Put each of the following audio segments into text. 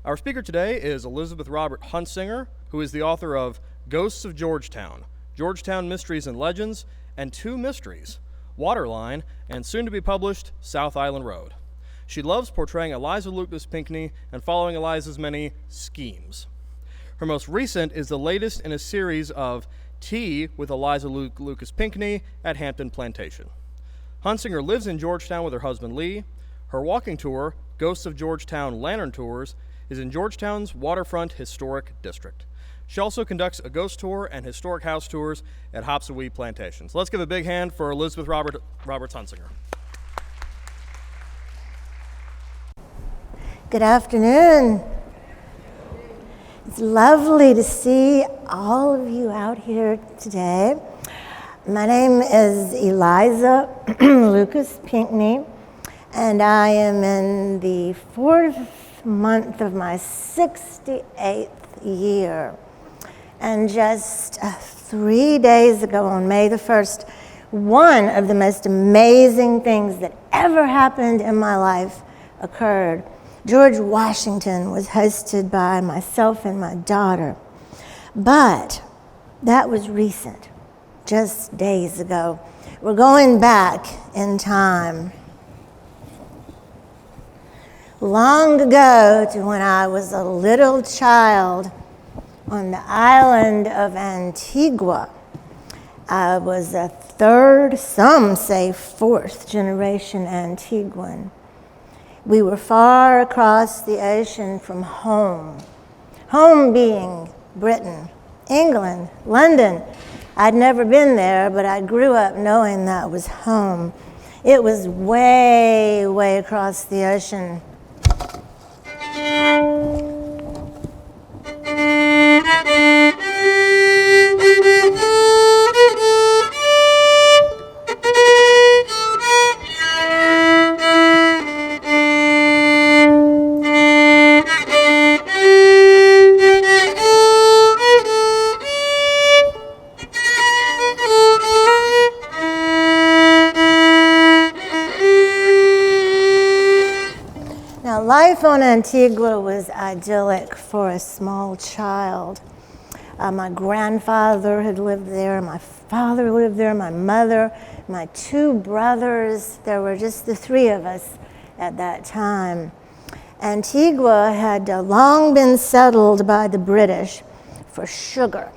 Our speaker today is Elizabeth Robertson Huntsinger, who is the author of Ghosts of Georgetown, Georgetown Mysteries and Legends, and two mysteries, Waterline, and soon-to-be-published South Island Road. She loves portraying Eliza Lucas Pinckney and following Eliza's many schemes. Her most recent is the latest in a series of Tea with Eliza Lucas Pinckney at Hampton Plantation. Huntsinger lives in Georgetown with her husband Lee. Her walking tour, Ghosts of Georgetown Lantern Tours, is in Georgetown's Waterfront Historic District. She also conducts a ghost tour and historic house tours at Hopswee Plantation. So let's give a big hand for Elizabeth Robertson Huntsinger. Good afternoon. It's lovely to see all of you out here today. My name is Eliza Lucas Pinckney, and I am in the fourth month of my 68th year. And just 3 days ago, on May the 1st, one of the most amazing things that ever happened in my life occurred. George Washington was hosted by myself and my daughter. But that was recent, just days ago. We're going back in time. Long ago to when I was a little child on the island of Antigua. I was a third, some say fourth generation Antiguan. We were far across the ocean from home. Home being Britain, England, London. I'd never been there, but I grew up knowing that was home. It was way, way across the ocean. Life on Antigua was idyllic for a small child. My grandfather had lived there, my father lived there, my mother, my two brothers. There were just the three of us at that time. Antigua had long been settled by the British for sugar.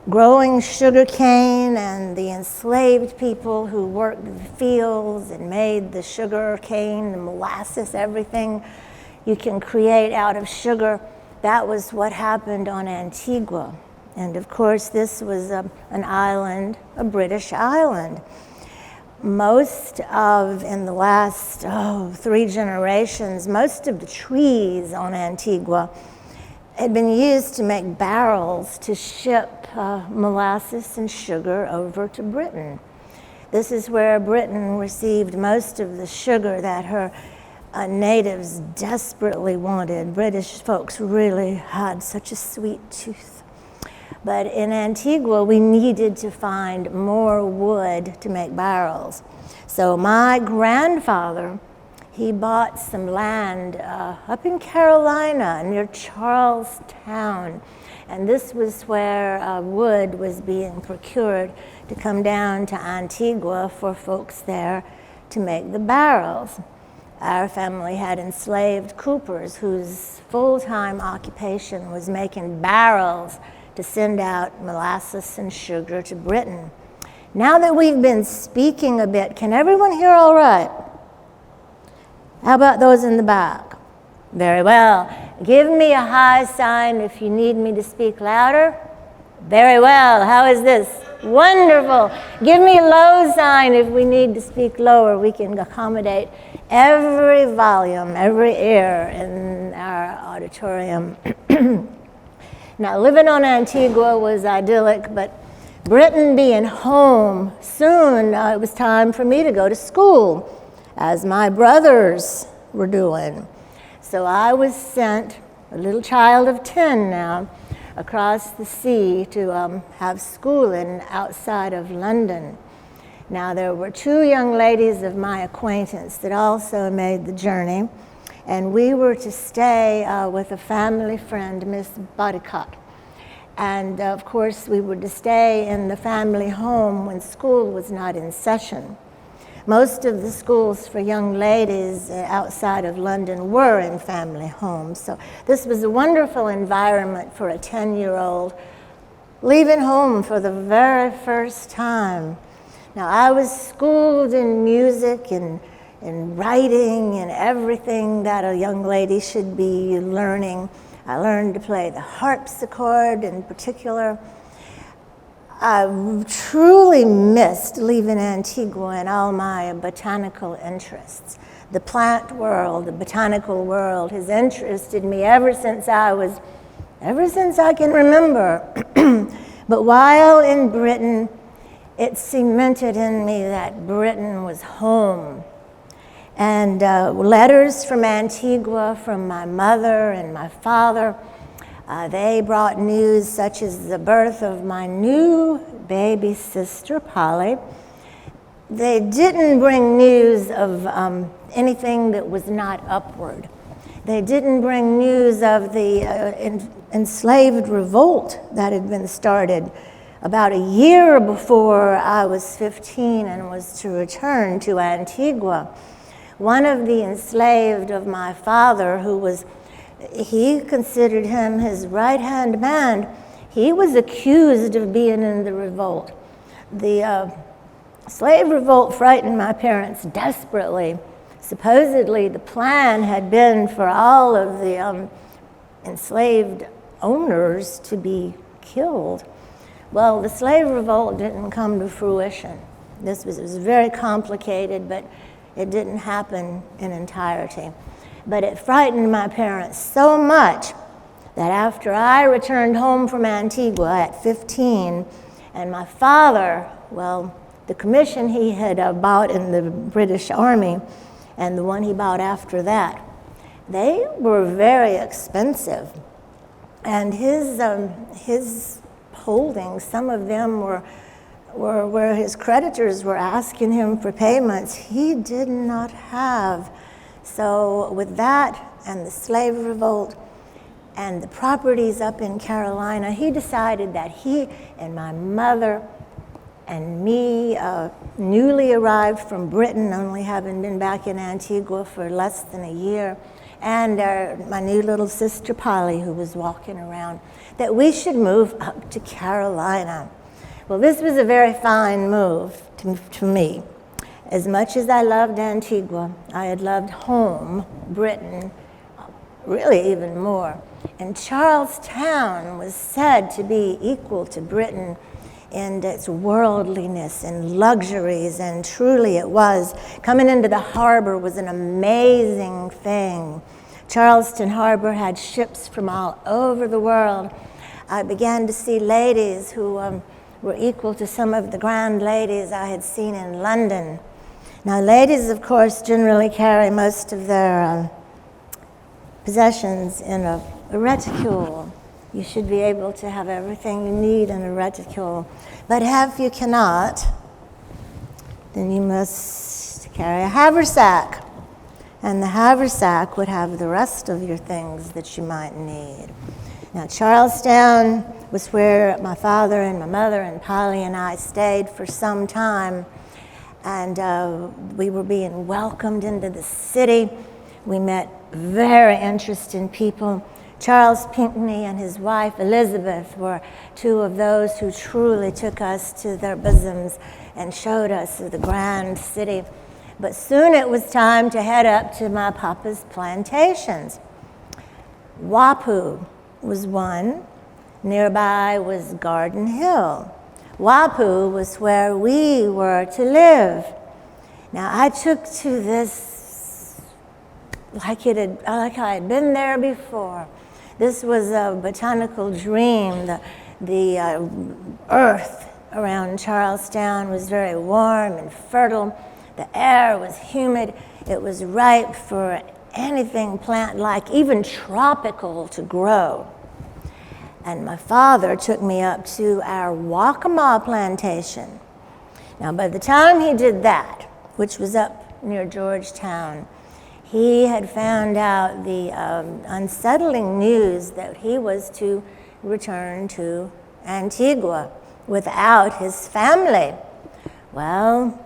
Growing sugar cane and the enslaved people who worked the fields and made the sugar cane, the molasses, everything you can create out of sugar. That was what happened on Antigua. And of course, this was an island, a British island. Most of, in the last 3 generations, most of the trees on Antigua had been used to make barrels to ship molasses and sugar over to Britain. This is where Britain received most of the sugar that her natives desperately wanted. British folks really had such a sweet tooth. But in Antigua, we needed to find more wood to make barrels. So my grandfather, he bought some land up in Carolina near Charlestown. And this was where wood was being procured to come down to Antigua for folks there to make the barrels. Our family had enslaved coopers whose full-time occupation was making barrels to send out molasses and sugar to Britain. Now that we've been speaking a bit, can everyone hear all right? How about those in the back? Very well. Give me a high sign if you need me to speak louder. Very well. How is this? Wonderful. Give me a low sign if we need to speak lower. We can accommodate every volume, every ear in our auditorium. Now, living on Antigua was idyllic, but Britain being home, soon it was time for me to go to school, as my brothers were doing. So I was sent, a little child of 10 now, across the sea to have schooling outside of London. Now there were 2 young ladies of my acquaintance that also made the journey, and we were to stay with a family friend, Miss Bodicott. And of course, we were to stay in the family home when school was not in session. Most of the schools for young ladies outside of London were in family homes. So this was a wonderful environment for a 10-year-old leaving home for the very first time. Now, I was schooled in music and in writing and everything that a young lady should be learning. I learned to play the harpsichord in particular. I truly missed leaving Antigua and all my botanical interests. The plant world, the botanical world has interested me ever since I can remember. But while in Britain, it cemented in me that Britain was home. And letters from Antigua from my mother and my father, they brought news such as the birth of my new baby sister, Polly. They didn't bring news of anything that was not upward. They didn't bring news of the enslaved revolt that had been started about a year before I was 15 and was to return to Antigua. One of the enslaved of my father, he considered him his right-hand man, he was accused of being in the revolt. The slave revolt frightened my parents desperately. Supposedly, the plan had been for all of the enslaved owners to be killed. Well, the slave revolt didn't come to fruition. It was very complicated, but it didn't happen in entirety. But it frightened my parents so much that after I returned home from Antigua at 15, and my father, well, the commission he had bought in the British Army and the one he bought after that, they were very expensive. And his holdings, some of them were where his creditors were asking him for payments he did not have. So with that and the slave revolt and the properties up in Carolina, he decided that he and my mother and me, newly arrived from Britain, only having been back in Antigua for less than a year, and my new little sister Polly, who was walking around, that we should move up to Carolina. Well, this was a very fine move to me. As much as I loved Antigua, I had loved home, Britain, really even more. And Charlestown was said to be equal to Britain in its worldliness and luxuries, and truly it was. Coming into the harbor was an amazing thing. Charleston Harbor had ships from all over the world. I began to see ladies who were equal to some of the grand ladies I had seen in London. Now, ladies, of course, generally carry most of their possessions in a reticule. You should be able to have everything you need in a reticule. But if you cannot, then you must carry a haversack. And the haversack would have the rest of your things that you might need. Now, Charlestown was where my father and my mother and Polly and I stayed for some time. And we were being welcomed into the city. We met very interesting people. Charles Pinckney and his wife Elizabeth were two of those who truly took us to their bosoms and showed us the grand city. But soon it was time to head up to my papa's plantations. Wapu was one. Nearby was Garden Hill. Wapu was where we were to live. Now, I took to this like I had been there before. This was a botanical dream. The earth around Charlestown was very warm and fertile. The air was humid. It was ripe for anything plant-like, even tropical, to grow. And my father took me up to our Waccamaw plantation. Now, by the time he did that, which was up near Georgetown, He had found out the unsettling news that he was to return to Antigua without his family. Well,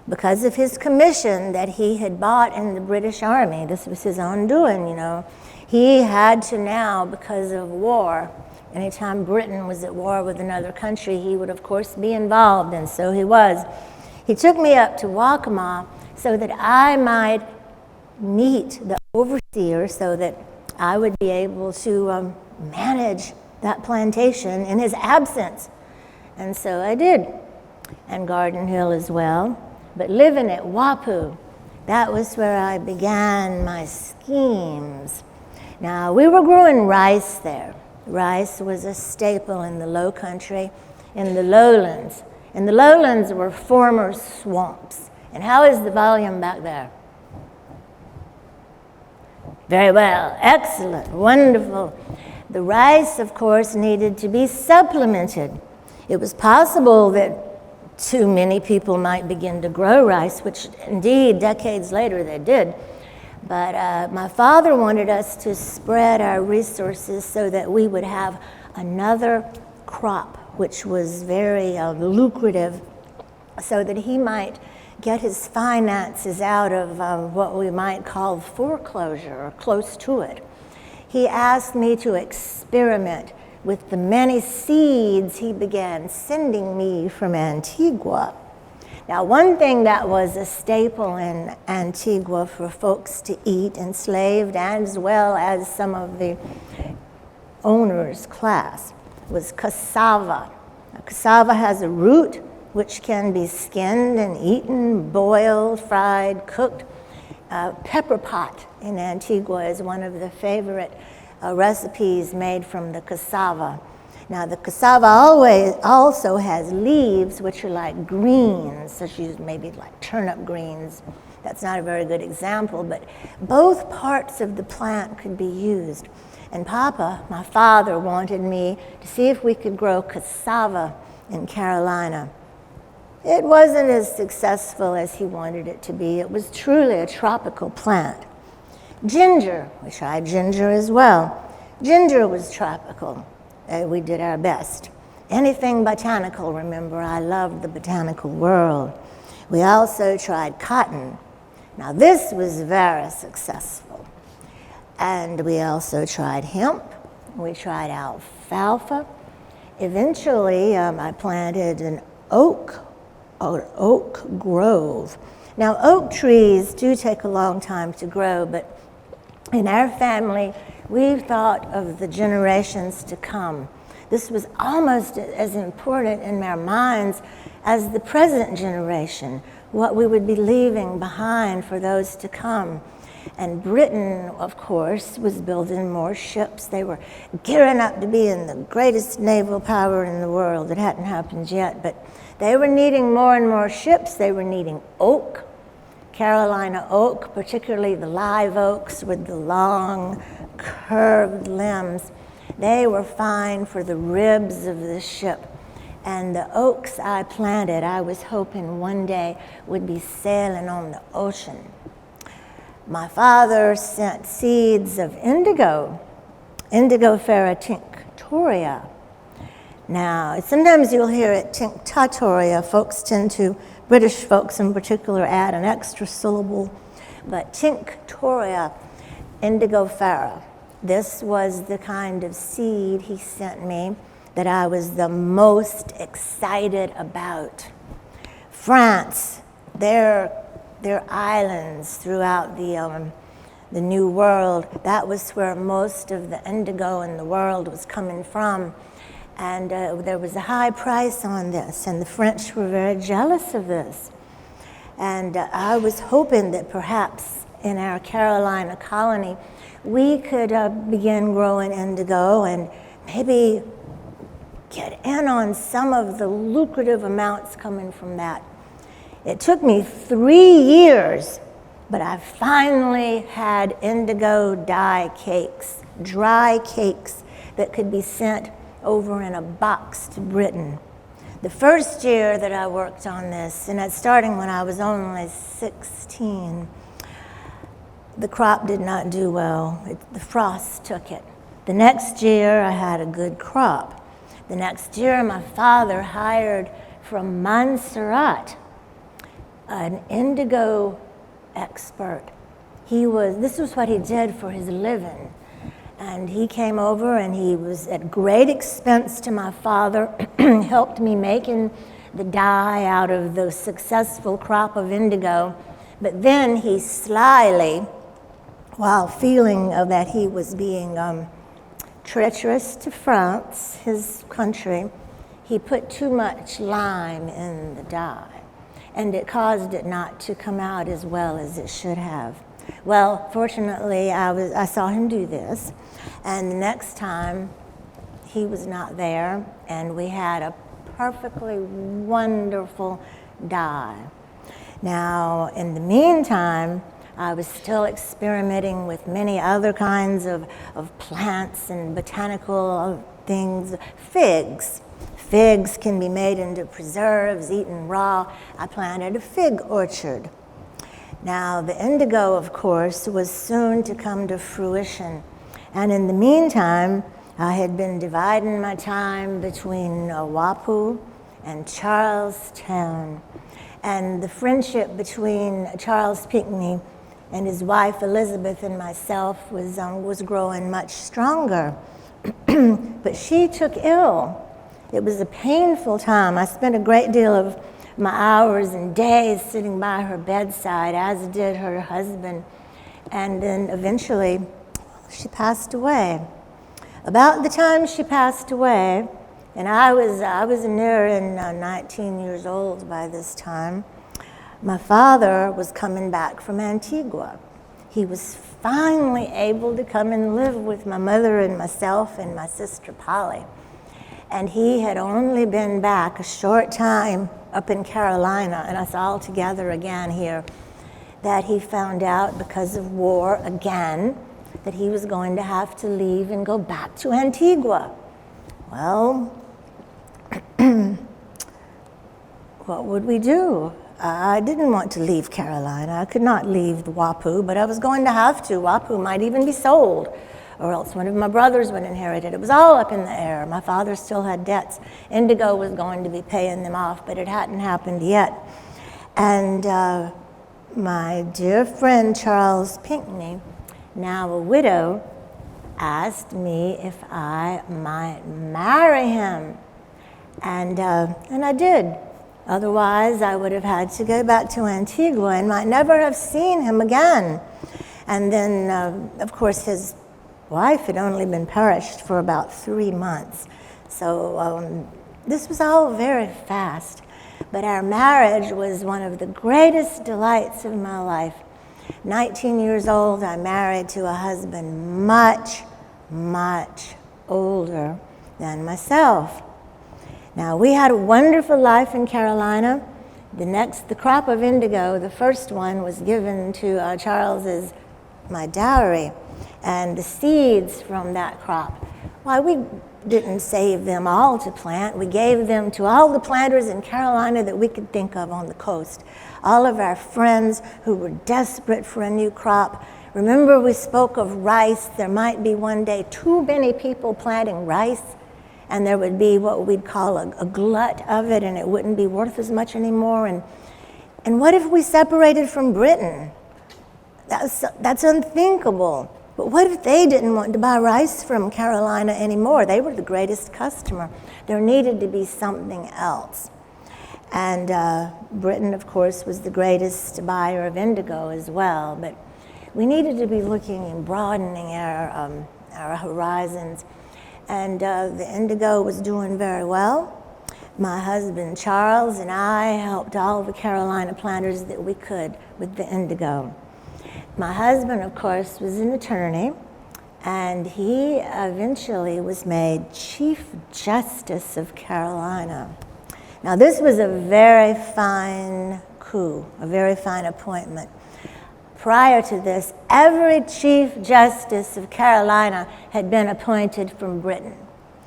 because of his commission that he had bought in the British Army, this was his own doing, you know, he had to now, because of war, anytime Britain was at war with another country, he would of course be involved, and so he was. He took me up to Waccamaw so that I might meet the overseer, so that I would be able to manage that plantation in his absence. And so I did, and Garden Hill as well. But living at Wapu, that was where I began my schemes. Now, we were growing rice there. Rice was a staple in the low country, in the lowlands. And the lowlands were former swamps. And how is the volume back there? Very well, excellent, wonderful. The rice, of course, needed to be supplemented. It was possible that too many people might begin to grow rice, which indeed decades later they did. But my father wanted us to spread our resources so that we would have another crop, which was very lucrative, so that he might get his finances out of what we might call foreclosure, or close to it. He asked me to experiment with the many seeds he began sending me from Antigua. Now, one thing that was a staple in Antigua for folks to eat, enslaved as well as some of the owners' class, was cassava. Now, cassava has a root which can be skinned and eaten, boiled, fried, cooked. Pepper pot in Antigua is one of the favorite recipes made from the cassava. Now, the cassava also has leaves which are like greens, such as maybe like turnip greens. That's not a very good example, but both parts of the plant could be used. And Papa, my father, wanted me to see if we could grow cassava in Carolina. It wasn't as successful as he wanted it to be. It was truly a tropical plant. Ginger, we tried ginger as well. Ginger was tropical. We did our best. Anything botanical, remember, I loved the botanical world. We also tried cotton. Now, this was very successful. And we also tried hemp. We tried alfalfa. Eventually, I planted an oak grove. Now, oak trees do take a long time to grow, but in our family, we've thought of the generations to come. This was almost as important in our minds as the present generation, what we would be leaving behind for those to come. And Britain, of course, was building more ships. They were gearing up to be in the greatest naval power in the world. It hadn't happened yet, but they were needing more and more ships. They were needing oak, Carolina oak, particularly the live oaks with the long, curved limbs. They were fine for the ribs of the ship. And the oaks I planted, I was hoping one day would be sailing on the ocean. My father sent seeds of indigo, Indigofera tinctoria. Now, sometimes you'll hear it tinctatoria. British folks in particular, add an extra syllable. But tinctoria, Indigofera. This was the kind of seed he sent me that I was the most excited about. France, their islands throughout the New World, that was where most of the indigo in the world was coming from. And there was a high price on this, and the French were very jealous of this. And I was hoping that perhaps in our Carolina colony, we could begin growing indigo and maybe get in on some of the lucrative amounts coming from that. It took me 3 years, but I finally had indigo dye cakes, dry cakes that could be sent over in a box to Britain. The first year that I worked on this, and that's starting when I was only 16, the crop did not do well. The frost took it. The next year, I had a good crop. The next year, my father hired from Montserrat an indigo expert. This was what he did for his living. And he came over and he was at great expense to my father, helped me making the dye out of the successful crop of indigo. But then he slyly, while feeling that he was being treacherous to France, his country, he put too much lime in the dye, and it caused it not to come out as well as it should have. Well, fortunately, I saw him do this, and the next time he was not there, and we had a perfectly wonderful dye. Now, in the meantime, I was still experimenting with many other kinds of plants and botanical things. Figs. Figs can be made into preserves, eaten raw. I planted a fig orchard. Now, the indigo, of course, was soon to come to fruition. And in the meantime, I had been dividing my time between Wapu and Charlestown. And the friendship between Charles Pinckney and his wife Elizabeth and myself was growing much stronger. But she took ill. It was a painful time. I spent a great deal of my hours and days sitting by her bedside, as did her husband. And then eventually she passed away. About the time she passed away, and I was near 19 years old by this time, my father was coming back from Antigua. He was finally able to come and live with my mother and myself and my sister Polly. And he had only been back a short time up in Carolina, and us all together again here, that he found out because of war again that he was going to have to leave and go back to Antigua. Well, what would we do? I didn't want to leave Carolina. I could not leave the Wapu, but I was going to have to. Wapu might even be sold, or else one of my brothers would inherit it. It was all up in the air. My father still had debts. Indigo was going to be paying them off, but it hadn't happened yet. And my dear friend Charles Pinckney, now a widow, asked me if I might marry him. And I did. Otherwise, I would have had to go back to Antigua and might never have seen him again. And then, of course, his wife had only been perished for about 3 months. So this was all very fast. But our marriage was one of the greatest delights of my life. 19 years old, I married to a husband much, much older than myself. Now, we had a wonderful life in Carolina. The crop of indigo, the first one, was given to Charles as my dowry. And the seeds from that crop, why, we didn't save them all to plant. We gave them to all the planters in Carolina that we could think of on the coast. All of our friends who were desperate for a new crop. Remember, we spoke of rice. There might be one day too many people planting rice, and there would be what we'd call a glut of it, and it wouldn't be worth as much anymore. And what if we separated from Britain? That's unthinkable. But what if they didn't want to buy rice from Carolina anymore? They were the greatest customer. There needed to be something else. And Britain, of course, was the greatest buyer of indigo as well. But we needed to be looking and broadening our horizons. And the indigo was doing very well. My husband Charles and I helped all the Carolina planters that we could with the indigo. My husband, of course, was an attorney, and he eventually was made Chief Justice of Carolina. Now, this was a very fine coup, a very fine appointment. Prior to this, every Chief Justice of Carolina had been appointed from Britain,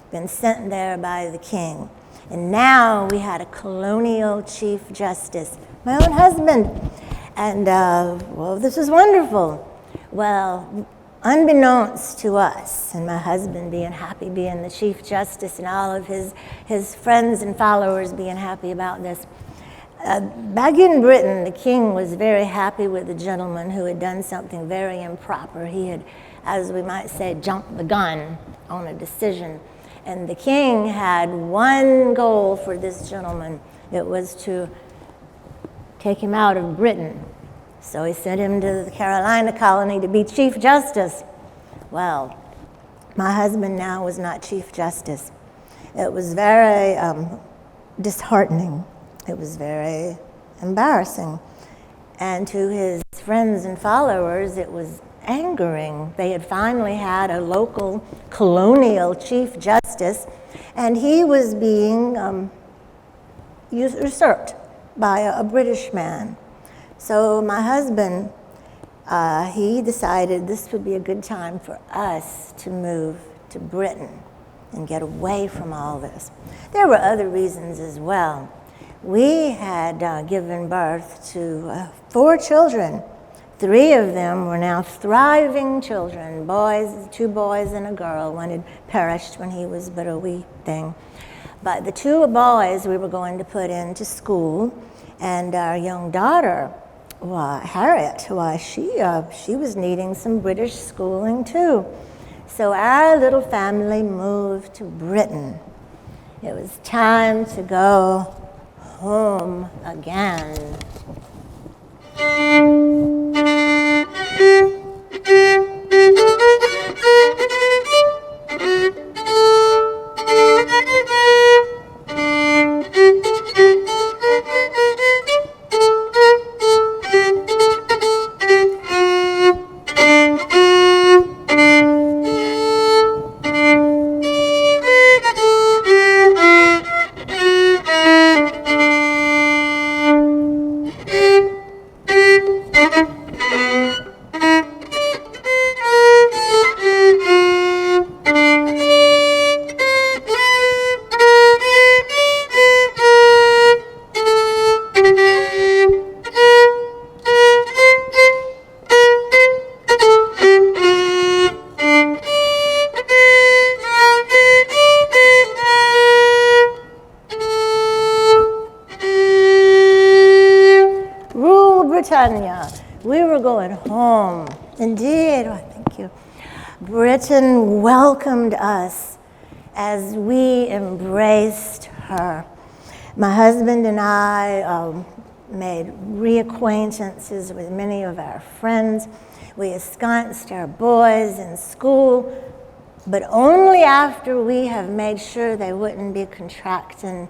been sent there by the king. And now we had a colonial Chief Justice, my own husband. And, well, this was wonderful. Well, unbeknownst to us, and my husband being happy being the Chief Justice and all of his friends and followers being happy about this, back in Britain, the king was very happy with the gentleman who had done something very improper. He had, as we might say, jumped the gun on a decision. And the king had one goal for this gentleman. It was to take him out of Britain. So he sent him to the Carolina colony to be Chief Justice. Well, my husband now was not Chief Justice. It was very disheartening. It was very embarrassing. And to his friends and followers, it was angering. They had finally had a local colonial Chief Justice, and he was being usurped by a British man. So my husband, he decided this would be a good time for us to move to Britain and get away from all this. There were other reasons as well. We had given birth to 4 children. 3 of them were now thriving children, boys, 2 boys and a girl. One had perished when he was but a wee thing. But the 2 boys we were going to put into school, and our young daughter, Harriet, she was needing some British schooling too. So our little family moved to Britain. It was time to go home again. Britannia. We were going home. Indeed, thank you. Britain welcomed us as we embraced her. My husband and I made reacquaintances with many of our friends. We ensconced our boys in school, but only after we have made sure they wouldn't be contracting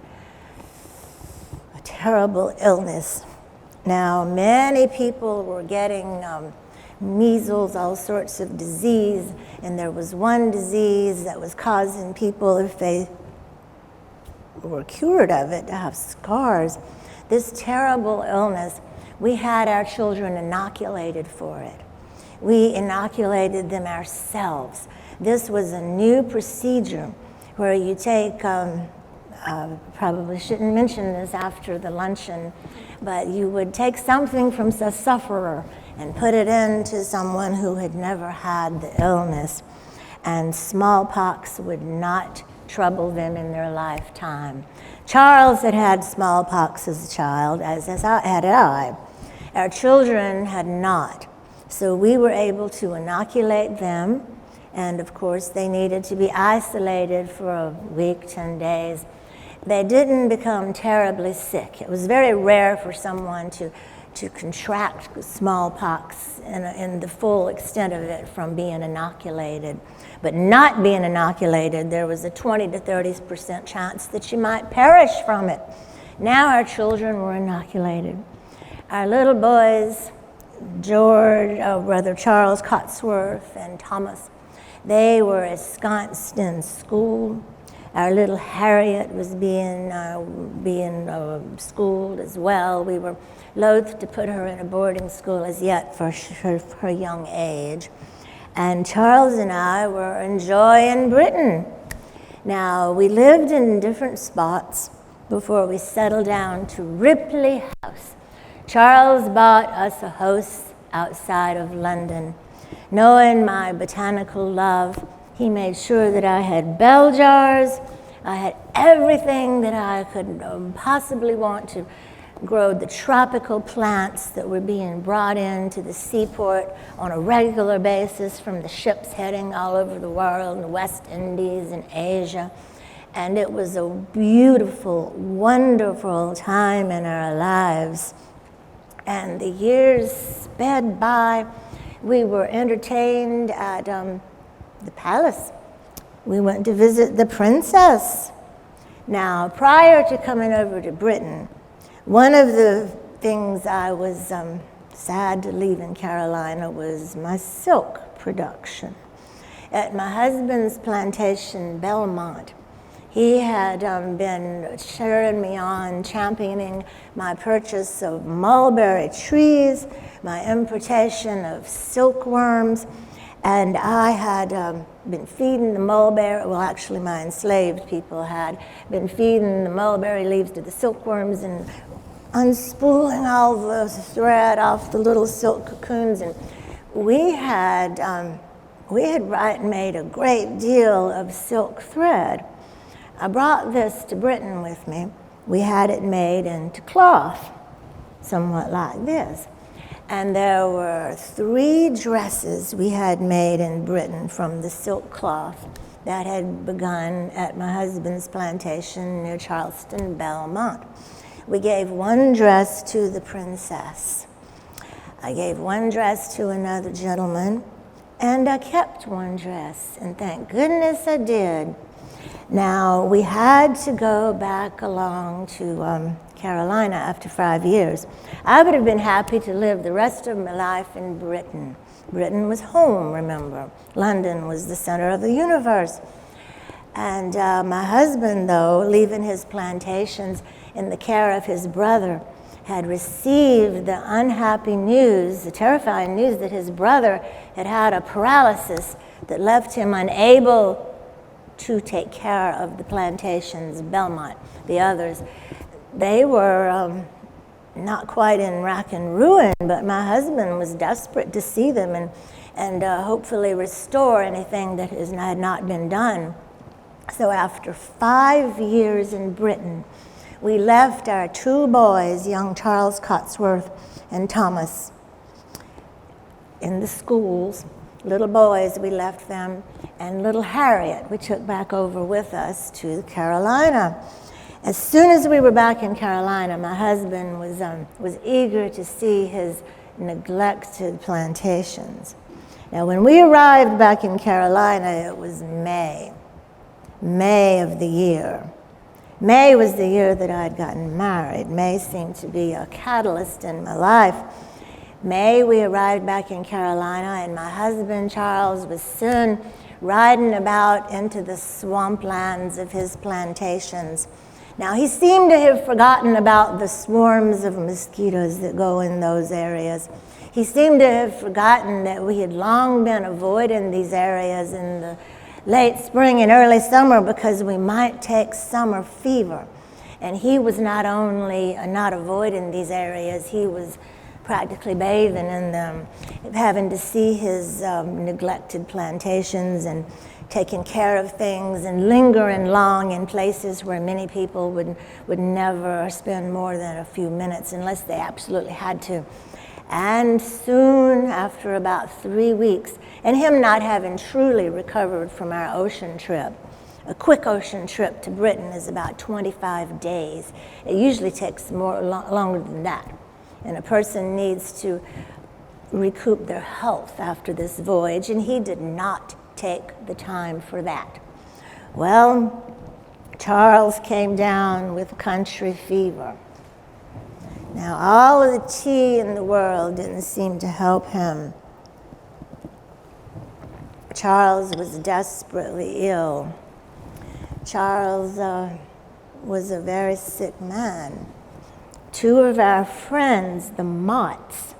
a terrible illness. Now, many people were getting measles, all sorts of disease, and there was one disease that was causing people, if they were cured of it, to have scars. This terrible illness, we had our children inoculated for it. We inoculated them ourselves. This was a new procedure where you take, probably shouldn't mention this after the luncheon, but you would take something from a sufferer and put it into someone who had never had the illness, and smallpox would not trouble them in their lifetime. Charles had had smallpox as a child, as had I. Our children had not. So we were able to inoculate them, and of course they needed to be isolated for a week, 10 days. They didn't become terribly sick. It was very rare for someone to contract smallpox in the full extent of it from being inoculated. But not being inoculated, there was a 20 to 30% chance that you might perish from it. Now our children were inoculated. Our little boys, Charles Cotsworth and Thomas, they were ensconced in school. Our little Harriet was being schooled as well. We were loath to put her in a boarding school as yet for her young age. And Charles and I were enjoying Britain. Now, we lived in different spots before we settled down to Ripley House. Charles bought us a house outside of London. Knowing my botanical love, he made sure that I had bell jars. I had everything that I could possibly want to grow the tropical plants that were being brought into the seaport on a regular basis from the ships heading all over the world, in the West Indies and Asia. And it was a beautiful, wonderful time in our lives. And the years sped by. We were entertained at the palace. We went to visit the princess. Now, prior to coming over to Britain, one of the things I was sad to leave in Carolina was my silk production. At my husband's plantation, Belmont, he had been cheering me on, championing my purchase of mulberry trees, my importation of silkworms, and I had been feeding the mulberry, well actually my enslaved people had been feeding the mulberry leaves to the silkworms and unspooling all the thread off the little silk cocoons. And we had made a great deal of silk thread. I brought this to Britain with me. We had it made into cloth, somewhat like this. And there were 3 dresses we had made in Britain from the silk cloth that had begun at my husband's plantation near Charleston, Belmont. We gave 1 dress to the princess. I gave 1 dress to another gentleman, and I kept 1 dress, and thank goodness I did. Now, we had to go back along to Carolina after 5 years. I would have been happy to live the rest of my life in Britain. Britain was home, remember. London was the center of the universe. And my husband, though, leaving his plantations in the care of his brother, had received the unhappy news, the terrifying news that his brother had had a paralysis that left him unable to take care of the plantations, Belmont, the others. They were not quite in rack and ruin, but my husband was desperate to see them and hopefully restore anything that had not been done. So after 5 years in Britain, we left our 2 boys, young Charles Cotsworth and Thomas, in the schools. Little boys, we left them, and little Harriet we took back over with us to Carolina. As soon as we were back in Carolina, my husband was eager to see his neglected plantations. Now, when we arrived back in Carolina, it was May of the year. May was the year that I'd gotten married. May seemed to be a catalyst in my life. May, we arrived back in Carolina, and my husband, Charles, was soon riding about into the swamplands of his plantations. Now, he seemed to have forgotten about the swarms of mosquitoes that go in those areas. He seemed to have forgotten that we had long been avoiding these areas in the late spring and early summer because we might take summer fever. And he was not only not avoiding these areas, he was practically bathing in them, having to see his neglected plantations and taking care of things and lingering long in places where many people would never spend more than a few minutes unless they absolutely had to. And soon, after about 3 weeks, and him not having truly recovered from our ocean trip, a quick ocean trip to Britain is about 25 days. It usually takes longer than that. And a person needs to recoup their health after this voyage, and he did not take the time for that. Well, Charles came down with country fever. Now, all of the tea in the world didn't seem to help him. Charles was desperately ill. Charles was a very sick man. 2 of our friends, the Motts,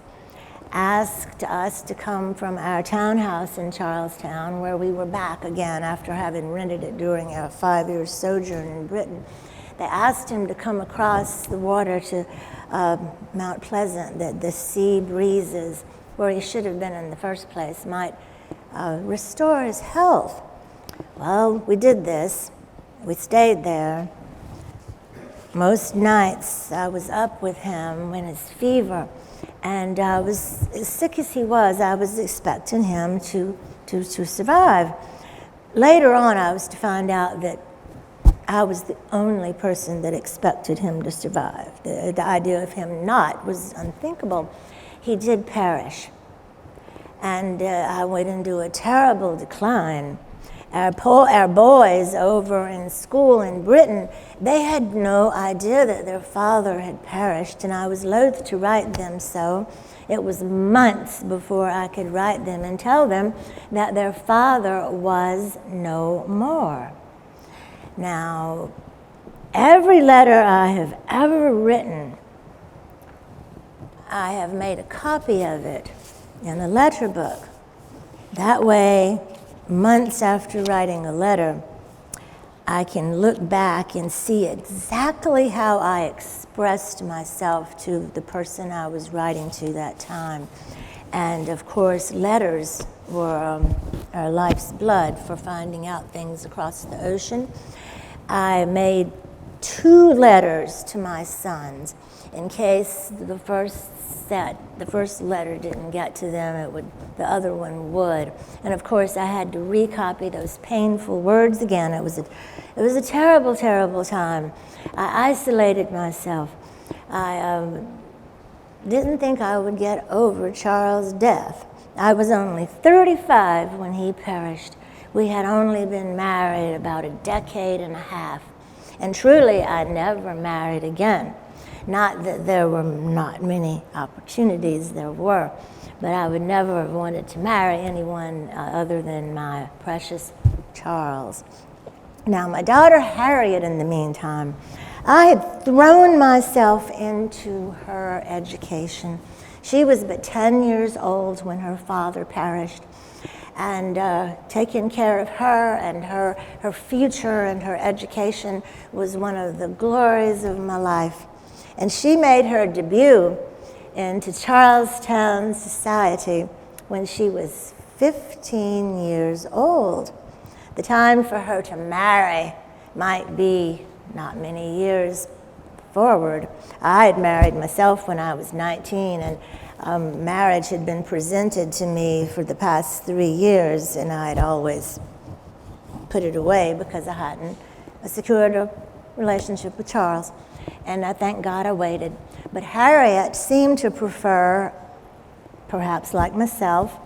asked us to come from our townhouse in Charlestown, where we were back again after having rented it during our 5-year sojourn in Britain. They asked him to come across the water to Mount Pleasant, that the sea breezes where he should have been in the first place, might restore his health. Well, we did this. We stayed there. Most nights I was up with him in his fever, and I was as sick as he was. I was expecting him to survive. Later on, I was to find out that I was the only person that expected him to survive. The idea of him not was unthinkable. He did perish, and I went into a terrible decline. Our boys over in school in Britain, they had no idea that their father had perished, and I was loath to write them so. It was months before I could write them and tell them that their father was no more. Now, every letter I have ever written, I have made a copy of it in a letter book. That way, months after writing a letter, I can look back and see exactly how I expressed myself to the person I was writing to that time. And of course, letters were our life's blood for finding out things across the ocean. I made 2 letters to my sons in case the first letter didn't get to them, the other one would. And of course, I had to recopy those painful words again. It was a terrible, terrible time. I isolated myself. I didn't think I would get over Charles' death. I was only 35 when he perished. We had only been married about a decade and a half. And truly, I never married again. Not that there were not many opportunities, there were, but I would never have wanted to marry anyone other than my precious Charles. Now, my daughter Harriet, in the meantime, I had thrown myself into her education. She was but 10 years old when her father perished, and taking care of her and her future and her education was one of the glories of my life. And she made her debut into Charlestown society when she was 15 years old. The time for her to marry might be not many years forward. I had married myself when I was 19, and marriage had been presented to me for the past 3 years, and I had always put it away because I hadn't secured a relationship with Charles. And I thank God I waited. But Harriet seemed to prefer, perhaps like myself,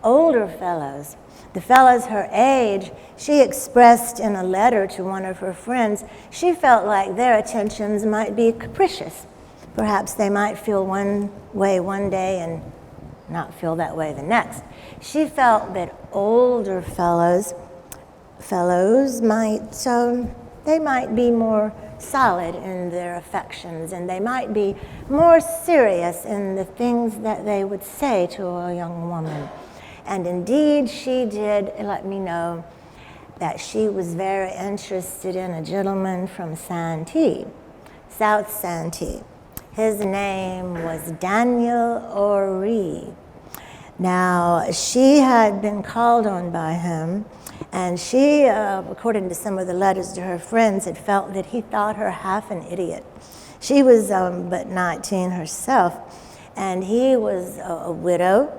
older fellows. The fellows her age, she expressed in a letter to one of her friends, she felt like their attentions might be capricious. Perhaps they might feel one way one day and not feel that way the next. She felt that older fellows might be more solid in their affections, and they might be more serious in the things that they would say to a young woman. And indeed, she did let me know that she was very interested in a gentleman from Santee, South Santee. His name was Daniel Horry. Now, she had been called on by him, and she, according to some of the letters to her friends, had felt that he thought her half an idiot. She was but 19 herself, and he was a widow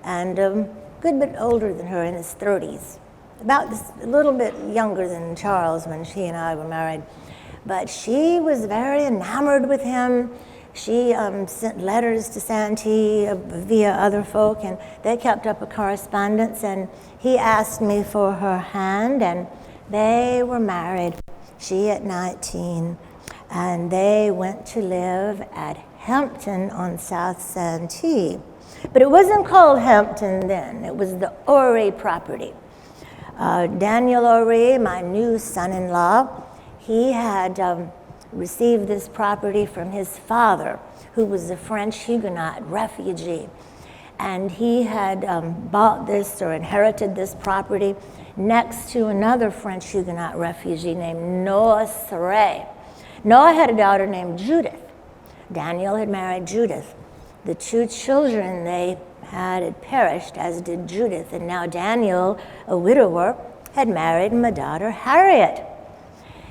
and a good bit older than her, in his 30s, about a little bit younger than Charles when she and I were married. But she was very enamored with him. She sent letters to Santee via other folk, and they kept up a correspondence, and he asked me for her hand, and they were married, she at 19, and they went to live at Hampton on South Santee. But it wasn't called Hampton then, it was the Horry property. Daniel Horry, my new son-in-law, he had received this property from his father, who was a French Huguenot refugee. And he had bought this or inherited this property next to another French Huguenot refugee named Noah Saray. Noah had a daughter named Judith. Daniel had married Judith. The 2 children they had perished, as did Judith, and now Daniel, a widower, had married my daughter Harriet.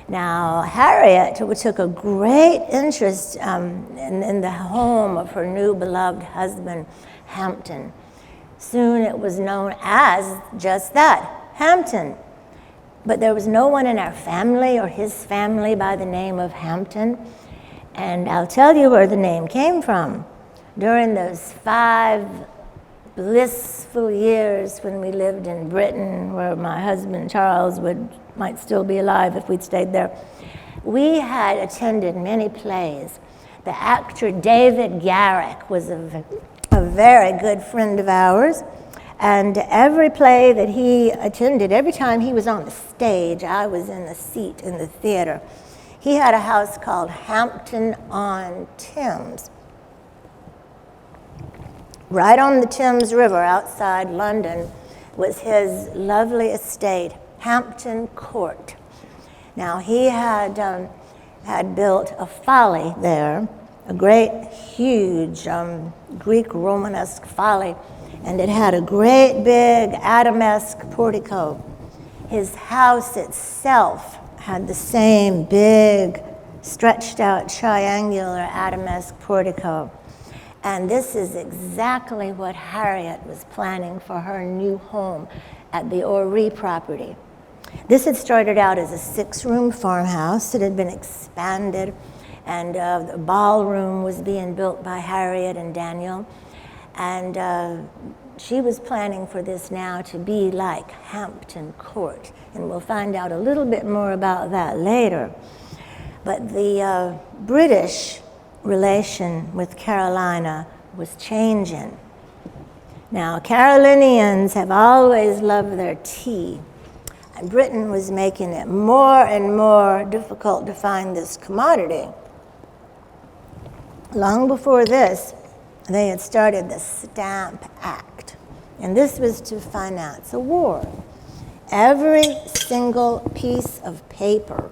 Now, Harriet took a great interest in the home of her new beloved husband, Hampton. Soon it was known as just that, Hampton. But there was no one in our family or his family by the name of Hampton. And I'll tell you where the name came from. During those 5 blissful years when we lived in Britain, where my husband Charles might still be alive if we'd stayed there, we had attended many plays. The actor David Garrick was a very good friend of ours, and every play that he attended, every time he was on the stage, I was in the seat in the theater. He had a house called Hampton on Thames, right on the Thames River outside London was his lovely estate, Hampton Court. Now, he had built a folly there, a great, huge Greek Romanesque folly, and it had a great big Adamesque portico. His house itself had the same big, stretched out triangular Adamesque portico. And this is exactly what Harriet was planning for her new home at the Horry property. This had started out as a 6-room farmhouse. It had been expanded, and the ballroom was being built by Harriet and Daniel. And she was planning for this now to be like Hampton Court. And we'll find out a little bit more about that later. But the British relation with Carolina was changing. Now, Carolinians have always loved their tea, and Britain was making it more and more difficult to find this commodity. Long before this, they had started the Stamp Act, and this was to finance a war. Every single piece of paper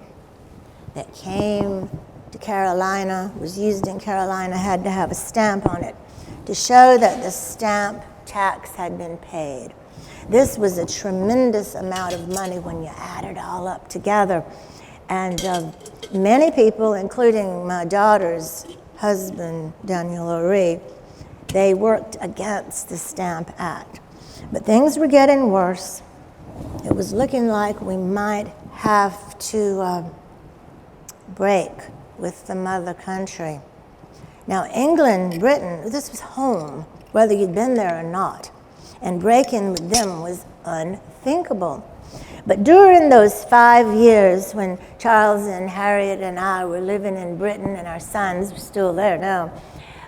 that came to Carolina, was used in Carolina, had to have a stamp on it to show that the stamp tax had been paid. This was a tremendous amount of money when you add it all up together. And many people, including my daughter's husband, Daniel Horry, they worked against the Stamp Act. But things were getting worse. It was looking like we might have to break with the mother country. Now, England, Britain, this was home, whether you'd been there or not, and breaking with them was unthinkable. But during those 5 years when Charles and Harriet and I were living in Britain, and our sons were still there now,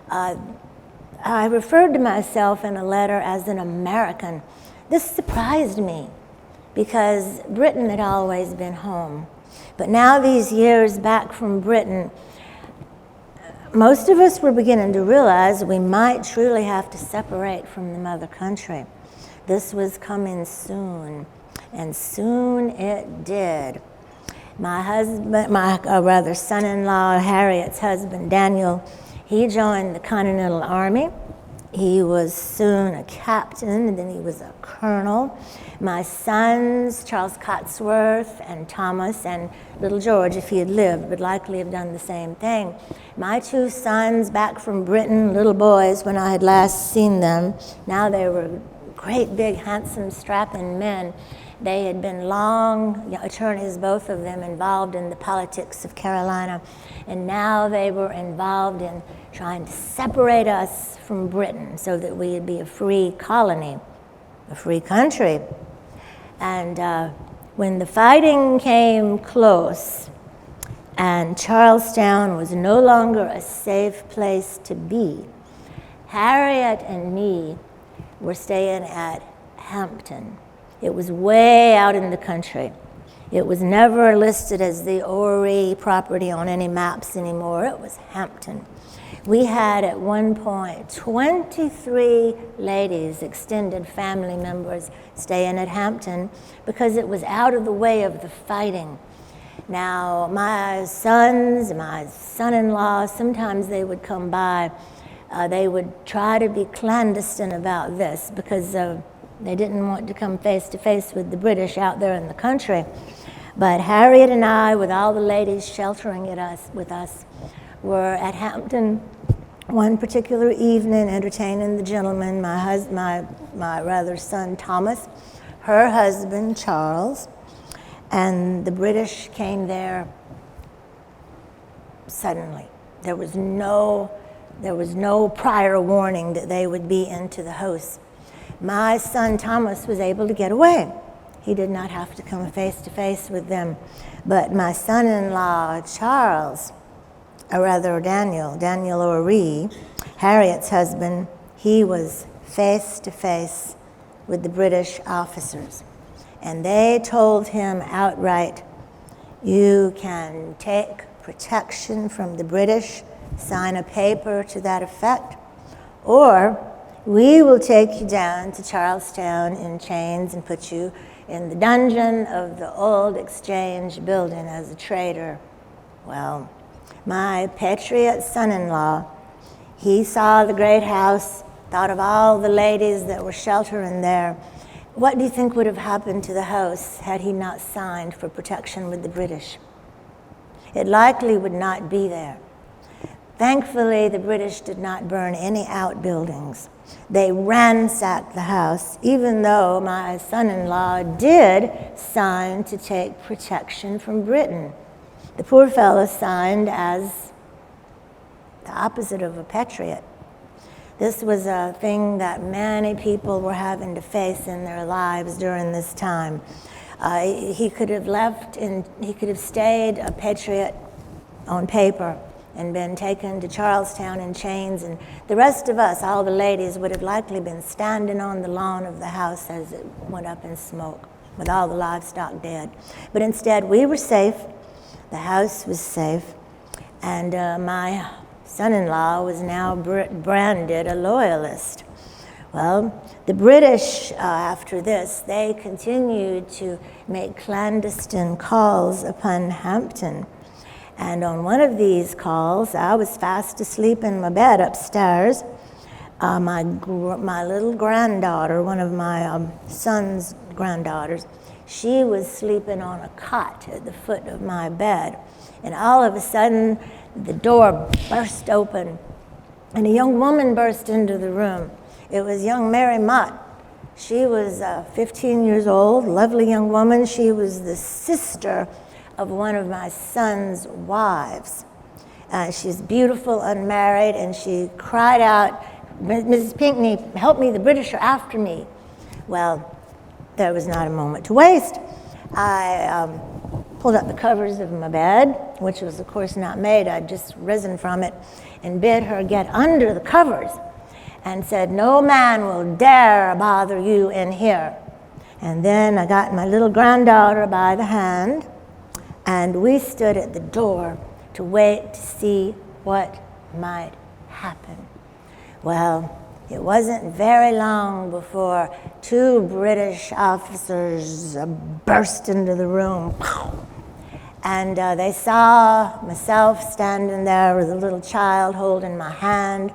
I referred to myself in a letter as an American. This surprised me because Britain had always been home. But now, these years back from Britain, most of us were beginning to realize we might truly have to separate from the mother country. This was coming soon, and soon it did. My son-in-law, Harriet's husband, Daniel, he joined the Continental Army. He was soon a captain, and then he was a colonel. My sons, Charles Cotsworth and Thomas, and little George, if he had lived, would likely have done the same thing. My 2 sons, back from Britain, little boys when I had last seen them, now they were great, big, handsome, strapping men. They had been long attorneys, both of them, involved in the politics of Carolina, and now they were involved in trying to separate us from Britain so that we would be a free colony, a free country. And when the fighting came close and Charlestown was no longer a safe place to be, Harriet and me were staying at Hampton. It was way out in the country. It was never listed as the Horry property on any maps anymore. It was Hampton. We had at one point 23 ladies, extended family members, staying at Hampton because it was out of the way of the fighting. Now, my sons, my son-in-law, sometimes they would come by They would try to be clandestine about this because they didn't want to come face to face with the British out there in the country. But Harriet and I, with all the ladies sheltering with us, were at Hampton one particular evening entertaining the gentlemen, my son Thomas, her husband Charles, and the British came there suddenly. There was no prior warning that they would be into the house. My son Thomas was able to get away. He did not have to come face to face with them. But my son-in-law, Charles, or rather Daniel O'Ree, Harriet's husband, he was face to face with the British officers. And they told him outright, you can take protection from the British, sign a paper to that effect, or we will take you down to Charlestown in chains and put you in the dungeon of the old exchange building as a traitor. Well, my patriot son-in-law, he saw the great house, thought of all the ladies that were sheltering there. What do you think would have happened to the house had he not signed for protection with the British? It likely would not be there. Thankfully, the British did not burn any outbuildings. They ransacked the house, even though my son-in-law did sign to take protection from Britain. The poor fellow signed as the opposite of a patriot. This was a thing that many people were having to face in their lives during this time. He could have stayed a patriot on paper and been taken to Charlestown in chains, and the rest of us, all the ladies, would have likely been standing on the lawn of the house as it went up in smoke, with all the livestock dead. But instead, we were safe, the house was safe, and my son-in-law was now branded a loyalist. Well, the British, after this, they continued to make clandestine calls upon Hampton. And on one of these calls, I was fast asleep in my bed upstairs. My little granddaughter, one of my son's granddaughters, she was sleeping on a cot at the foot of my bed. And all of a sudden, the door burst open, and a young woman burst into the room. It was young Mary Mott. She was 15 years old, lovely young woman. She was the sister of one of my son's wives. She's beautiful, unmarried, and she cried out, Mrs. Pinckney, help me, the British are after me. Well, there was not a moment to waste. I pulled up the covers of my bed, which was of course not made, I'd just risen from it, and bid her get under the covers, and said, no man will dare bother you in here. And then I got my little granddaughter by the hand, and we stood at the door to wait to see what might happen. Well, it wasn't very long before two British officers burst into the room. And they saw myself standing there with a little child holding my hand,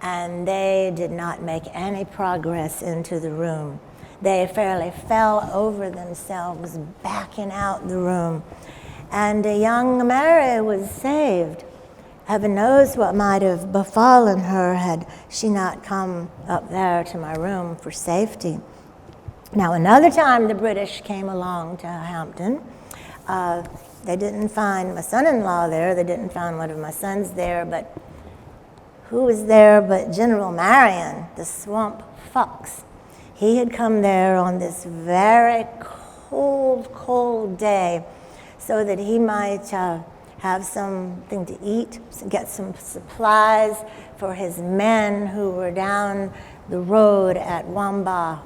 and they did not make any progress into the room. They fairly fell over themselves, backing out the room. And young Mary was saved. Heaven knows what might have befallen her had she not come up there to my room for safety. Now, another time the British came along to Hampton, they didn't find my son-in-law there, they didn't find one of my sons there, but who was there but General Marion, the swamp fox. He had come there on this very cold day so that he might have something to eat, get some supplies for his men who were down the road at Wamba,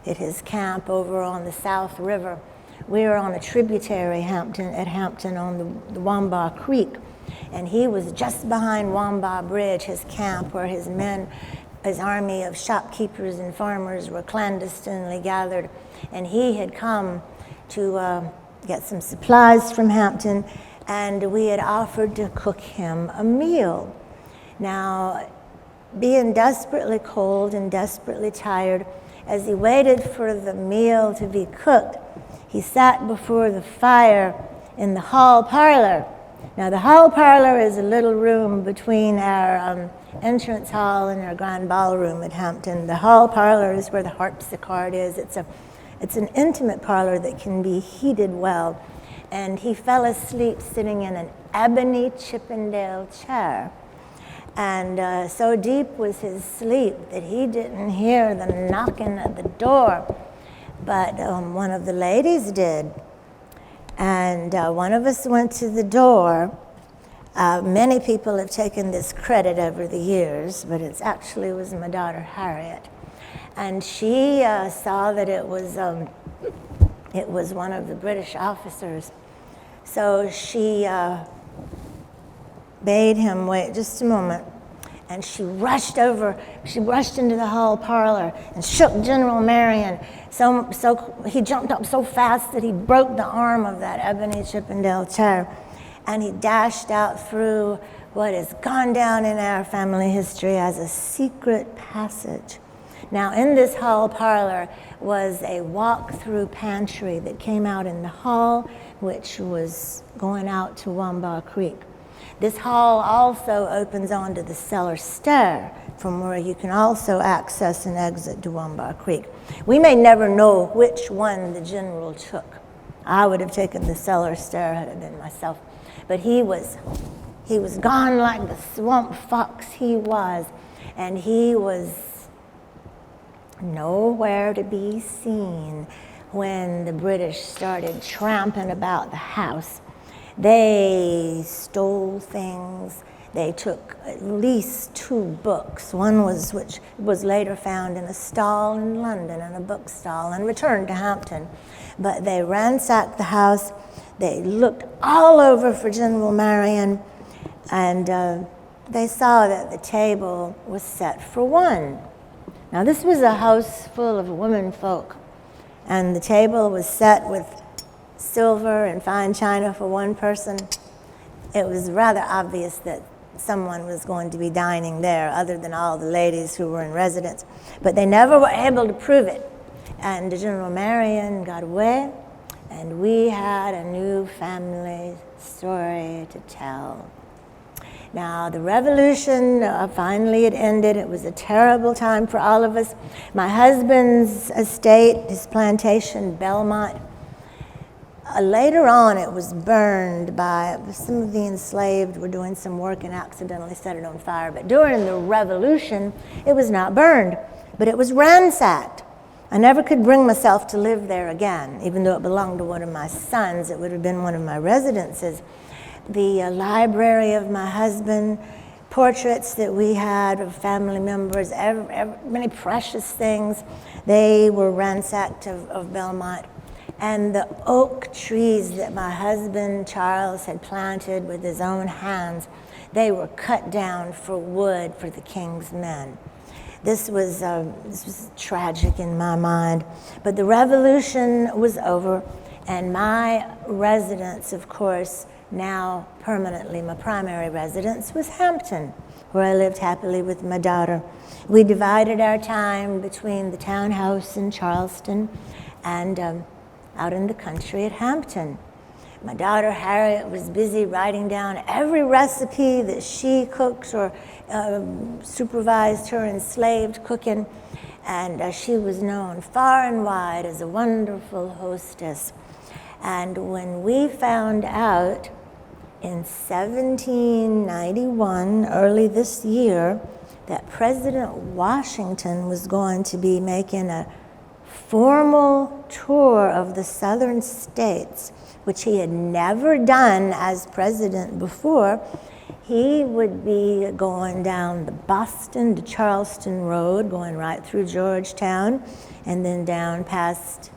at his camp over on the South River. We were on a tributary at Hampton on the Wamba Creek, and he was just behind Wamba Bridge, his camp, where his men, his army of shopkeepers and farmers were clandestinely gathered, and he had come to get some supplies from Hampton, and we had offered to cook him a meal. Now, being desperately cold and desperately tired, as he waited for the meal to be cooked, he sat before the fire in the hall parlor. Now, the hall parlor is a little room between our entrance hall and our grand ballroom at Hampton. The hall parlor is where the harpsichord is. It's an intimate parlor that can be heated well. And he fell asleep sitting in an ebony Chippendale chair. And so deep was his sleep that he didn't hear the knocking at the door. But one of the ladies did. And one of us went to the door. Many people have taken this credit over the years, but it actually was my daughter Harriet. And she saw that it was one of the British officers. So she bade him wait just a moment. And she rushed into the hall parlor and shook General Marion. So he jumped up so fast that he broke the arm of that ebony Chippendale chair. And he dashed out through what has gone down in our family history as a secret passage. Now, in this hall parlor was a walk-through pantry that came out in the hall, which was going out to Wamba Creek. This hall also opens onto the cellar stair, from where you can also access and exit to Wamba Creek. We may never know which one the general took. I would have taken the cellar stair had it been myself. But he was gone like the swamp fox he was, and he was nowhere to be seen when the British started tramping about the house. They stole things. They took at least 2 books. One which was later found in a stall in London, in a book stall, and returned to Hampton. But they ransacked the house. They looked all over for General Marion, and they saw that the table was set for one. Now, this was a house full of women folk, and the table was set with silver and fine china for one person. It was rather obvious that someone was going to be dining there other than all the ladies who were in residence. But they never were able to prove it. And General Marion got away, and we had a new family story to tell. Now, the revolution finally had ended. It was a terrible time for all of us. My husband's estate, his plantation, Belmont, later on it was burned by some of the enslaved were doing some work and accidentally set it on fire. But during the revolution, it was not burned, but it was ransacked. I never could bring myself to live there again, even though it belonged to one of my sons. It would have been one of my residences. The library of my husband, portraits that we had of family members, many precious things, they were ransacked of Belmont. And the oak trees that my husband, Charles, had planted with his own hands, they were cut down for wood for the king's men. This was tragic in my mind. But the revolution was over, and my residence, of course, now permanently my primary residence, was Hampton, where I lived happily with my daughter. We divided our time between the townhouse in Charleston and out in the country at Hampton. My daughter Harriet was busy writing down every recipe that she cooked or supervised her enslaved cooking, and she was known far and wide as a wonderful hostess. And when we found out in 1791, early this year, that President Washington was going to be making a formal tour of the southern states, which he had never done as president before, he would be going down the Boston to Charleston Road, going right through Georgetown, and then down past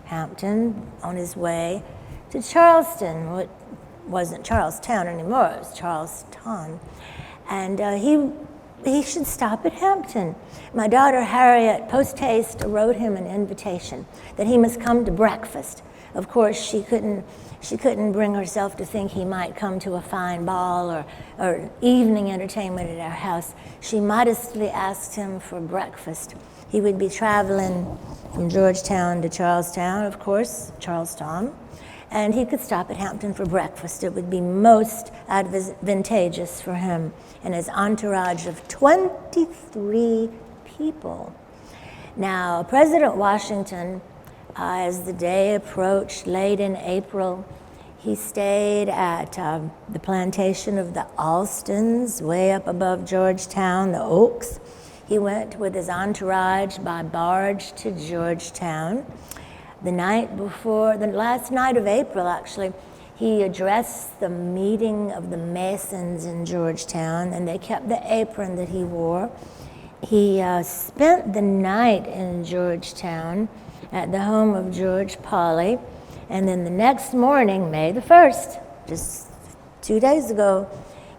Hampton on his way to Charleston. What wasn't Charlestown anymore, it was Charlestown. And he should stop at Hampton. My daughter Harriet, post haste, wrote him an invitation that he must come to breakfast. Of course, she couldn't bring herself to think he might come to a fine ball or evening entertainment at our house. She modestly asked him for breakfast. He would be traveling from Georgetown to Charlestown, of course, Charlestown, and he could stop at Hampton for breakfast. It would be most advantageous for him and his entourage of 23 people. Now, President Washington, as the day approached late in April, he stayed at the plantation of the Alstons, way up above Georgetown, the Oaks. He went with his entourage by barge to Georgetown. The last night of April, actually, he addressed the meeting of the Masons in Georgetown, and they kept the apron that he wore. He spent the night in Georgetown at the home of George Pauley, and then the next morning, May the 1st, just 2 days ago,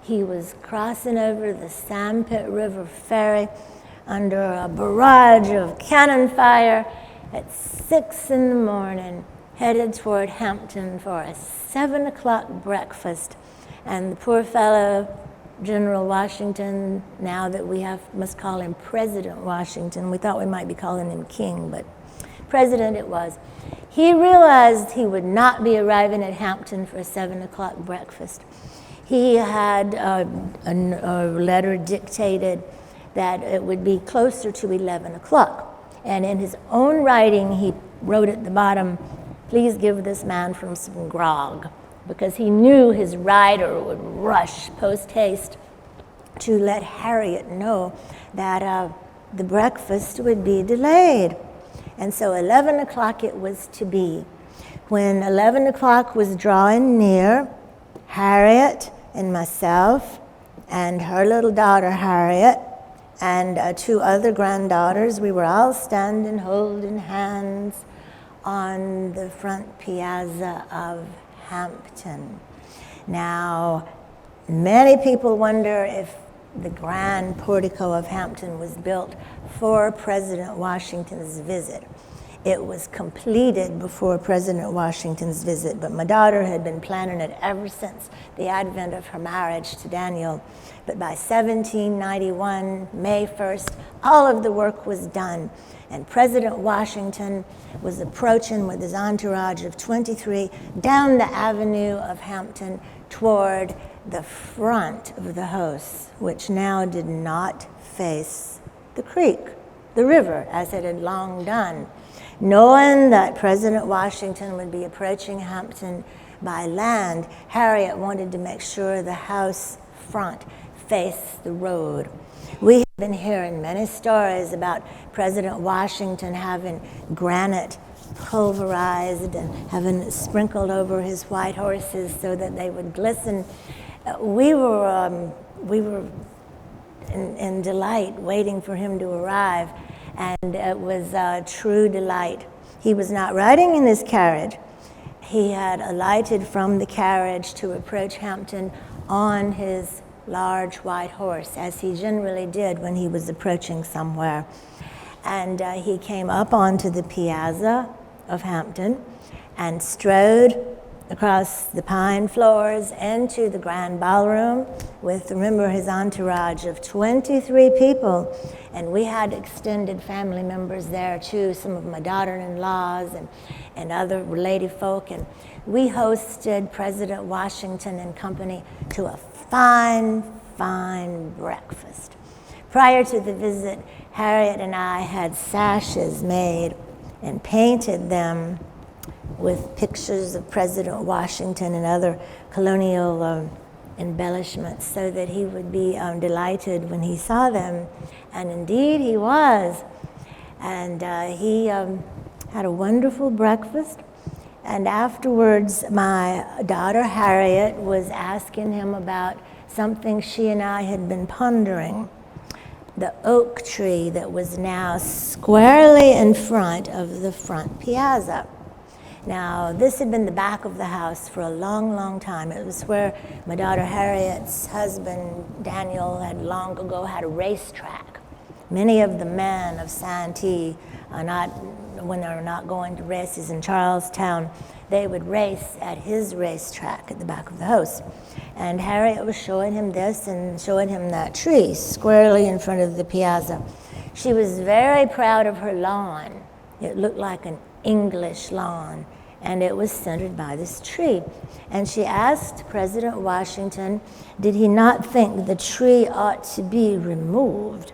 he was crossing over the Sandpit River ferry under a barrage of cannon fire at 6 in the morning, headed toward Hampton for a 7 o'clock breakfast. And the poor fellow, General Washington, now that we must call him President Washington, we thought we might be calling him King, but President it was. He realized he would not be arriving at Hampton for a 7 o'clock breakfast. He had a letter dictated that it would be closer to 11 o'clock. And in his own writing, he wrote at the bottom, "Please give this man from some grog," because he knew his rider would rush post-haste to let Harriet know that the breakfast would be delayed. And so 11 o'clock it was to be. When 11 o'clock was drawing near, Harriet and myself and her little daughter Harriet and 2 other granddaughters, we were all standing holding hands on the front piazza of Hampton. Now, many people wonder if the grand portico of Hampton was built for President Washington's visit. It was completed before President Washington's visit, but my daughter had been planning it ever since the advent of her marriage to Daniel. But by 1791, May 1st, all of the work was done, and President Washington was approaching with his entourage of 23 down the avenue of Hampton toward the front of the house, which now did not face the creek, the river, as it had long done. Knowing that President Washington would be approaching Hampton by land, Harriet wanted to make sure the house front faced the road. We have been hearing many stories about President Washington having granite pulverized and having it sprinkled over his white horses so that they would glisten. We were in delight waiting for him to arrive, and it was a true delight. He was not riding in his carriage. He had alighted from the carriage to approach Hampton on his large white horse, as he generally did when he was approaching somewhere. And he came up onto the piazza of Hampton and strode across the pine floors into the grand ballroom with, remember, his entourage of 23 people. And we had extended family members there too, some of my daughter-in-laws and other lady folk. And we hosted President Washington and company to a fine, fine breakfast. Prior to the visit, Harriet and I had sashes made and painted them with pictures of President Washington and other colonial embellishments so that he would be delighted when he saw them. And indeed he was. And he had a wonderful breakfast. And afterwards, my daughter Harriet was asking him about something she and I had been pondering. The oak tree that was now squarely in front of the front piazza. Now, this had been the back of the house for a long, long time. It was where my daughter Harriet's husband, Daniel, had long ago had a racetrack. Many of the men of Santee, when they're not going to races in Charlestown, they would race at his racetrack at the back of the house. And Harriet was showing him this and showing him that tree squarely in front of the piazza. She was very proud of her lawn. It looked like an English lawn, and it was centered by this tree. And she asked President Washington, did he not think the tree ought to be removed?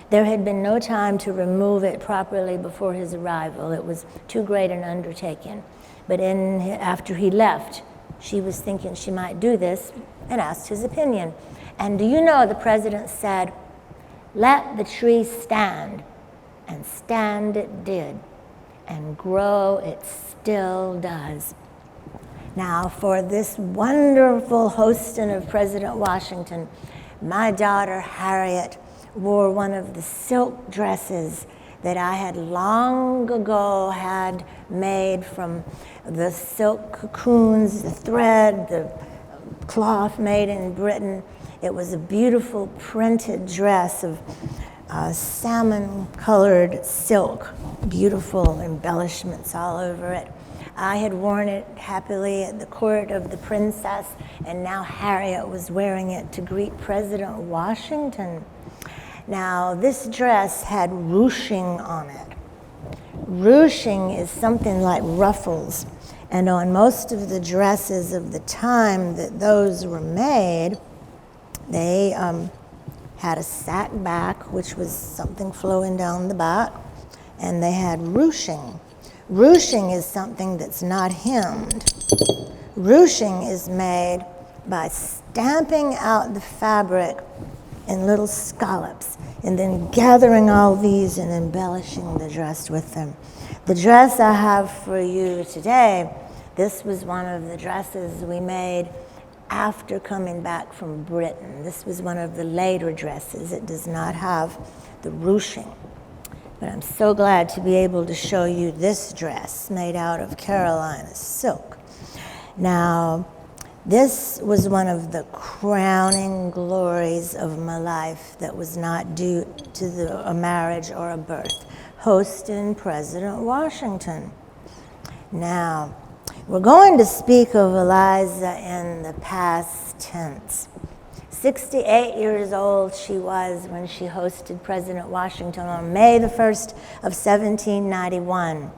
There had been no time to remove it properly before his arrival. It was too great an undertaking. But after he left, she was thinking she might do this and asked his opinion. And do you know, the president said, let the tree stand. And stand it did. And grow it still does. Now, for this wonderful hosting of President Washington, my daughter Harriet wore one of the silk dresses that I had long ago had made from the silk cocoons, the thread, the cloth made in Britain. It was a beautiful printed dress of salmon-colored silk, beautiful embellishments all over it. I had worn it happily at the court of the princess, and now Harriet was wearing it to greet President Washington. Now, this dress had ruching on it. Ruching is something like ruffles, and on most of the dresses of the time that those were made, they had a sack back, which was something flowing down the back, and they had ruching. Ruching is something that's not hemmed. Ruching is made by stamping out the fabric in little scallops and then gathering all these and embellishing the dress with them. The dress I have for you today, this was one of the dresses we made after coming back from Britain. This was one of the later dresses. It does not have the ruching. But I'm so glad to be able to show you this dress made out of Carolina silk. Now, this was one of the crowning glories of my life that was not due to a marriage or a birth, hosting President Washington. Now, we're going to speak of Eliza in the past tense. 68 years old she was when she hosted President Washington on May the 1st of 1791.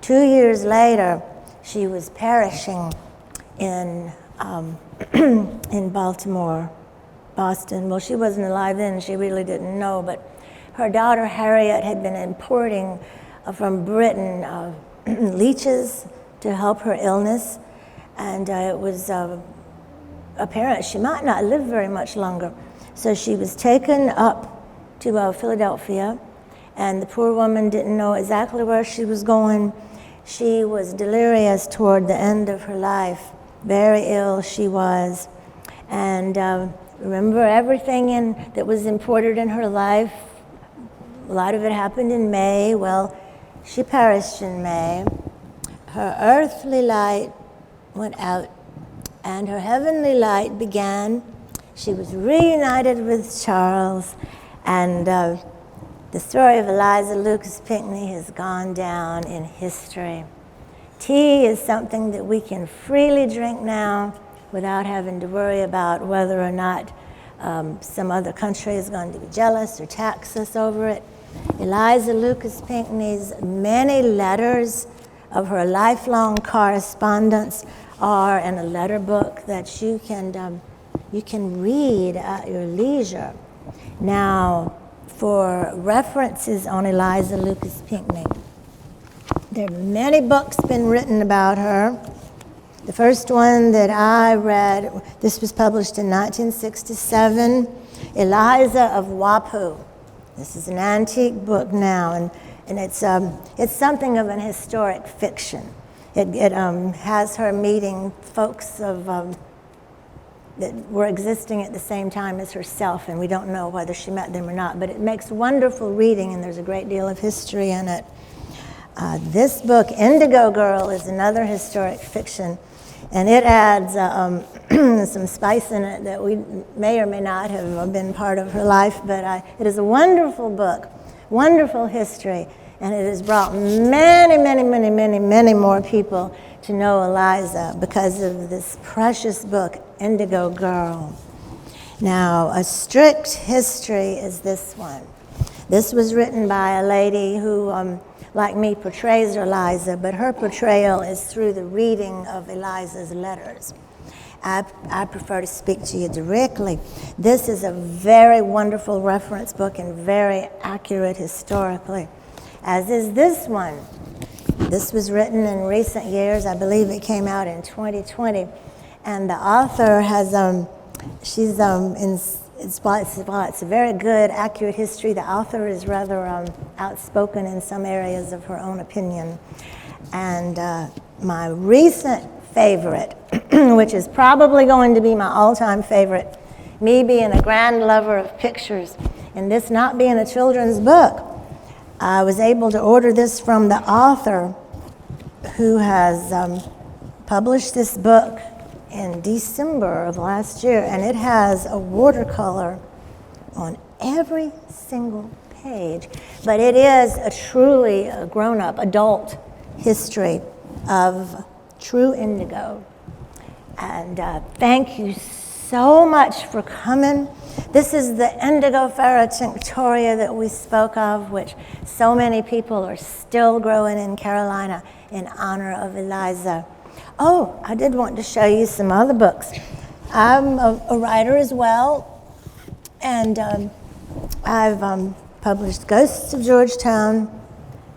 2 years later, she was perishing in Boston. Well, she wasn't alive then, she really didn't know, but her daughter Harriet had been importing from Britain leeches to help her illness, and it was apparent she might not live very much longer. So she was taken up to Philadelphia, and the poor woman didn't know exactly where she was going. She was delirious toward the end of her life. Very ill she was. And remember, everything that was important in her life, a lot of it happened in May. Well, she perished in May. Her earthly light went out, and her heavenly light began. She was reunited with Charles, and the story of Eliza Lucas Pinckney has gone down in history. Tea is something that we can freely drink now without having to worry about whether or not some other country is going to be jealous or tax us over it. Eliza Lucas Pinckney's many letters of her lifelong correspondence are in a letter book that you can read at your leisure. Now, for references on Eliza Lucas Pinckney, there are many books been written about her. The first one that I read, this was published in 1967, Eliza of Wapu. This is an antique book now, and it's something of an historic fiction. It has her meeting folks that were existing at the same time as herself, and we don't know whether she met them or not, but it makes wonderful reading, and there's a great deal of history in it. This book, Indigo Girl, is another historic fiction. And it adds some spice in it that we may or may not have been part of her life, but it is a wonderful book, wonderful history, and it has brought many, many, many, many, many more people to know Eliza because of this precious book, Indigo Girl. Now, a strict history is this one. This was written by a lady who, like me, portrays Eliza, but her portrayal is through the reading of Eliza's letters. I prefer to speak to you directly. This is a very wonderful reference book and very accurate historically, as is this one. This was written in recent years. I believe it came out in 2020. And the author has, while it's a very good, accurate history, the author is rather outspoken in some areas of her own opinion. And my recent favorite, which is probably going to be my all-time favorite, me being a grand lover of pictures, and this not being a children's book, I was able to order this from the author who has published this book in December of last year, and it has a watercolor on every single page. But it is a truly grown-up, adult history of true indigo. And thank you so much for coming. This is the Indigofera tinctoria that we spoke of, which so many people are still growing in Carolina in honor of Eliza. Oh, I did want to show you some other books. I'm a writer as well, and I've published Ghosts of Georgetown,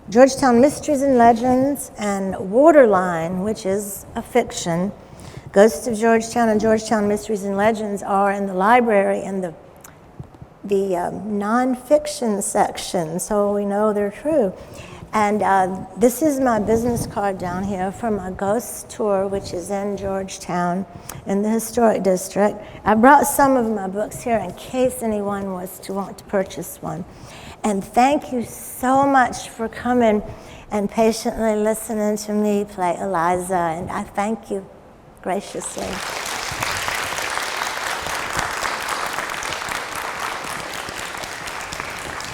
Georgetown Mysteries and Legends, and Waterline, which is a fiction. Ghosts of Georgetown and Georgetown Mysteries and Legends are in the library in the nonfiction section, so we know they're true. And this is my business card down here for my ghost tour, which is in Georgetown in the historic district. I brought some of my books here in case anyone was to want to purchase one. And thank you so much for coming and patiently listening to me play Eliza, and I thank you graciously.